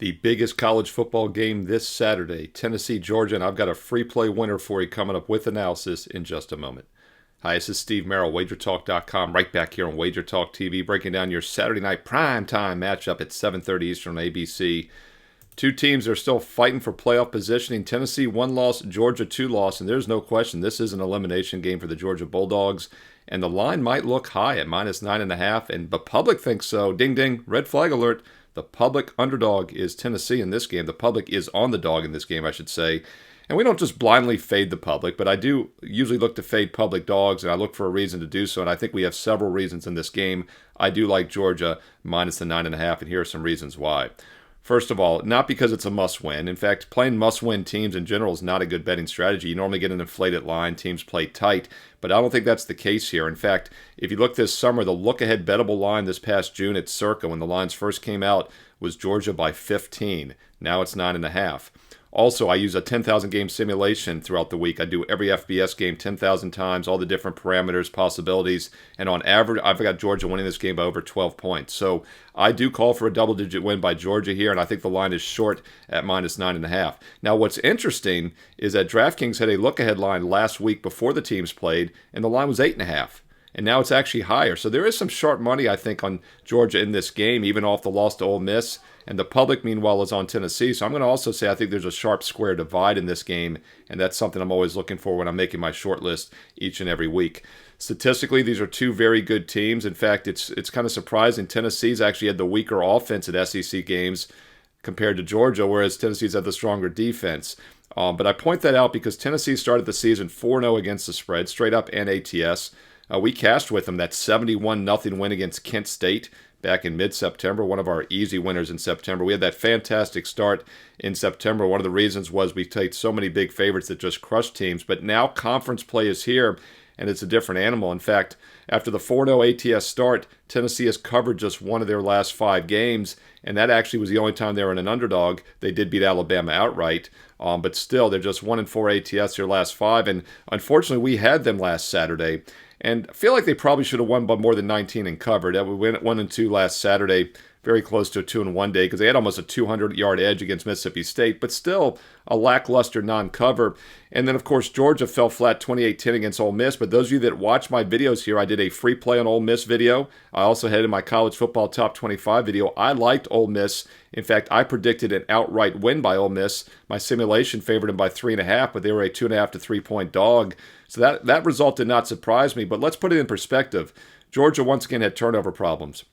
The biggest college football game this Saturday, Tennessee, Georgia, and I've got a free play winner for you coming up with analysis in just a moment. Hi, this is Steve Merrill, WagerTalk.com, right back here on Wager Talk TV, breaking down your Saturday night primetime matchup at 7:30 Eastern on ABC. Two teams are still fighting for playoff positioning. Tennessee, 1 loss, Georgia, 2 loss, and there's no question this is an elimination game for the Georgia Bulldogs. And the line might look high at -9.5, and the public thinks so. Ding, ding, red flag alert. The public underdog is Tennessee in this game. The public is on the dog in this game, I should say. And we don't just blindly fade the public, but I do usually look to fade public dogs, and I look for a reason to do so, and I think we have several reasons in this game. I do like Georgia minus the 9.5, and here are some reasons why. First of all, not because it's a must-win. In fact, playing must-win teams in general is not a good betting strategy. You normally get an inflated line. Teams play tight, but I don't think that's the case here. In fact, if you look this summer, the look-ahead bettable line this past June at Circa, when the lines first came out, was Georgia by 15. Now it's 9.5. Also, I use a 10,000 game simulation throughout the week. I do every FBS game 10,000 times, all the different parameters, possibilities, and on average, I've got Georgia winning this game by over 12 points. So I do call for a double-digit win by Georgia here, and I think the line is short at -9.5. Now, what's interesting is that DraftKings had a look-ahead line last week before the teams played, and the line was 8.5. And now it's actually higher. So there is some sharp money, I think, on Georgia in this game, even off the loss to Ole Miss. And the public, meanwhile, is on Tennessee. So I'm going to also say I think there's a sharp square divide in this game, and that's something I'm always looking for when I'm making my short list each and every week. Statistically, these are two very good teams. In fact, it's kind of surprising. Tennessee's actually had the weaker offense at SEC games compared to Georgia, whereas Tennessee's had the stronger defense. But I point that out because Tennessee started the season 4-0 against the spread, straight up and ATS. We cashed with them that 71-0 win against Kent State back in mid-September, one of our easy winners in September. We had that fantastic start in September. One of the reasons was we played so many big favorites that just crushed teams. But now conference play is here, and it's a different animal. In fact, after the 4-0 ATS start, Tennessee has covered just one of their last 5 games, and that actually was the only time they were in an underdog. They did beat Alabama outright, but still, they're just 1-4 ATS their last 5, and unfortunately, we had them last Saturday. And I feel like they probably should have won by more than 19 and covered. We went 1-2 last Saturday, very close to a 2-1 day because they had almost a 200-yard edge against Mississippi State, but still a lackluster non-cover. And then, of course, Georgia fell flat 28-10 against Ole Miss. But those of you that watch my videos here, I did a free play on Ole Miss video. I also had in my college football top 25 video. I liked Ole Miss. In fact, I predicted an outright win by Ole Miss. My simulation favored them by 3.5, but they were a 2.5 to 3-point dog. So that result did not surprise me. But let's put it in perspective. Georgia once again had turnover problems.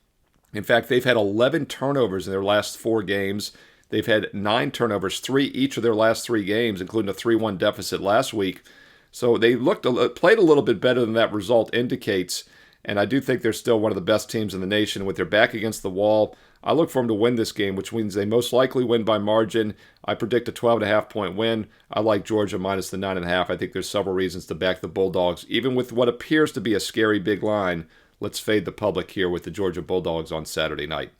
In fact, they've had 11 turnovers in their last 4 games. They've had 9 turnovers, 3 each of their last 3 games, including a 3-1 deficit last week. So they played a little bit better than that result indicates. And I do think they're still one of the best teams in the nation. With their back against the wall, I look for them to win this game, which means they most likely win by margin. I predict a 12.5-point win. I like Georgia minus the 9.5. I think there's several reasons to back the Bulldogs. Even with what appears to be a scary big line, let's fade the public here with the Georgia Bulldogs on Saturday night.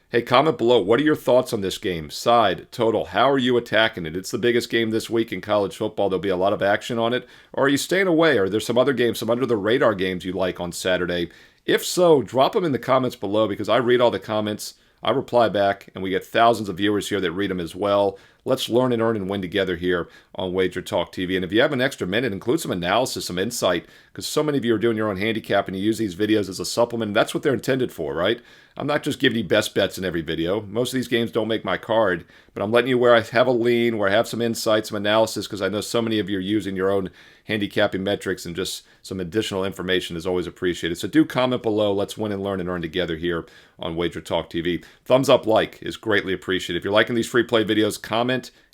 Hey, comment below. What are your thoughts on this game? Side, total. How are you attacking it? It's the biggest game this week in college football. There'll be a lot of action on it. Or are you staying away? Are there some other games, some under-the-radar games you like on Saturday? If so, drop them in the comments below because I read all the comments. I reply back, and we get thousands of viewers here that read them as well. Let's learn and earn and win together here on Wager Talk TV. And if you have an extra minute, include some analysis, some insight, because so many of you are doing your own handicap and you use these videos as a supplement. And that's what they're intended for, right? I'm not just giving you best bets in every video. Most of these games don't make my card, but I'm letting you where I have a lean, where I have some insight, some analysis, because I know so many of you are using your own handicapping metrics, and just some additional information is always appreciated. So do comment below. Let's win and learn and earn together here on Wager Talk TV. Thumbs up, like is greatly appreciated. If you're liking these free play videos, comment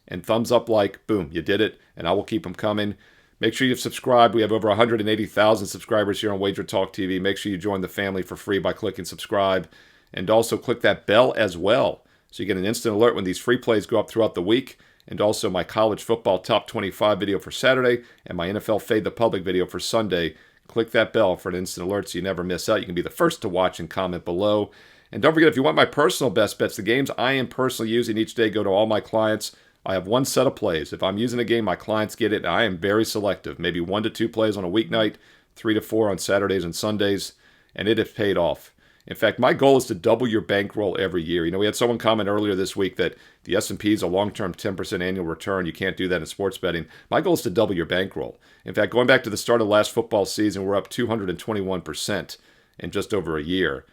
and thumbs up, like, boom, you did it, and I will keep them coming. Make sure you've subscribed. We have over 180,000 subscribers here on Wager Talk TV. Make sure you join the family for free by clicking subscribe. And also click that bell as well, so you get an instant alert when these free plays go up throughout the week. And also my college football top 25 video for Saturday and my NFL Fade the Public video for Sunday. Click that bell for an instant alert so you never miss out. You can be the first to watch and comment below. And don't forget, if you want my personal best bets, the games I am personally using each day go to all my clients. I have one set of plays. If I'm using a game, my clients get it, and I am very selective. Maybe 1 to 2 plays on a weeknight, 3 to 4 on Saturdays and Sundays, and it has paid off. In fact, my goal is to double your bankroll every year. We had someone comment earlier this week that the S&P is a long-term 10% annual return. You can't do that in sports betting. My goal is to double your bankroll. In fact, going back to the start of last football season, we're up 221% in just over a year.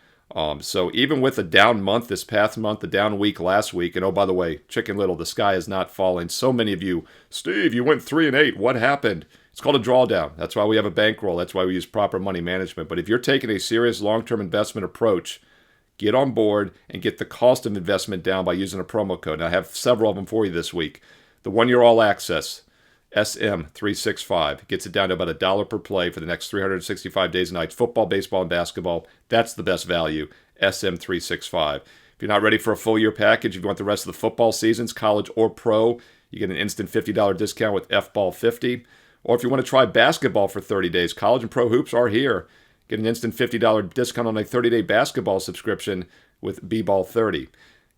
So even with a down month this past month, a down week last week, and oh, by the way, Chicken Little, the sky is not falling. So many of you, Steve, you went 3-8. What happened? It's called a drawdown. That's why we have a bankroll. That's why we use proper money management. But if you're taking a serious long-term investment approach, get on board and get the cost of investment down by using a promo code. And I have several of them for you this week. The 1-year all access, SM365, gets it down to about $1 per play for the next 365 days and nights. Football, baseball, and basketball. That's the best value, SM365. If you're not ready for a full year package, if you want the rest of the football seasons, college or pro, you get an instant $50 discount with FBall50. Or if you want to try basketball for 30 days, college and pro hoops are here. Get an instant $50 discount on a 30-day basketball subscription with B-Ball30. You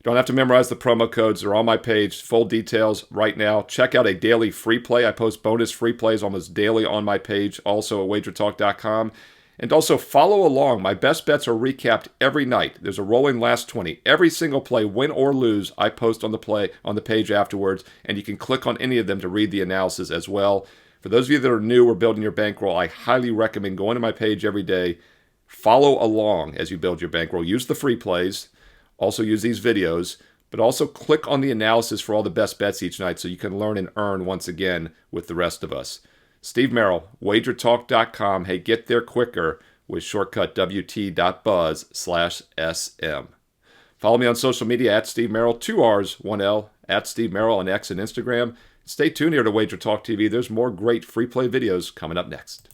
don't have to memorize the promo codes. They're on my page. Full details right now. Check out a daily free play. I post bonus free plays almost daily on my page, also at wagertalk.com. And also follow along. My best bets are recapped every night. There's a rolling last 20. Every single play, win or lose, I post on the page afterwards, and you can click on any of them to read the analysis as well. For those of you that are new or building your bankroll, I highly recommend going to my page every day. Follow along as you build your bankroll. Use the free plays. Also use these videos. But also click on the analysis for all the best bets each night so you can learn and earn once again with the rest of us. Steve Merrill, wagertalk.com. Hey, get there quicker with shortcut wt.buzz/SM. Follow me on social media at Steve Merrill, 2 R's, 1 L, at Steve Merrill on X and Instagram. Stay tuned here to Wager Talk TV. There's more great free play videos coming up next.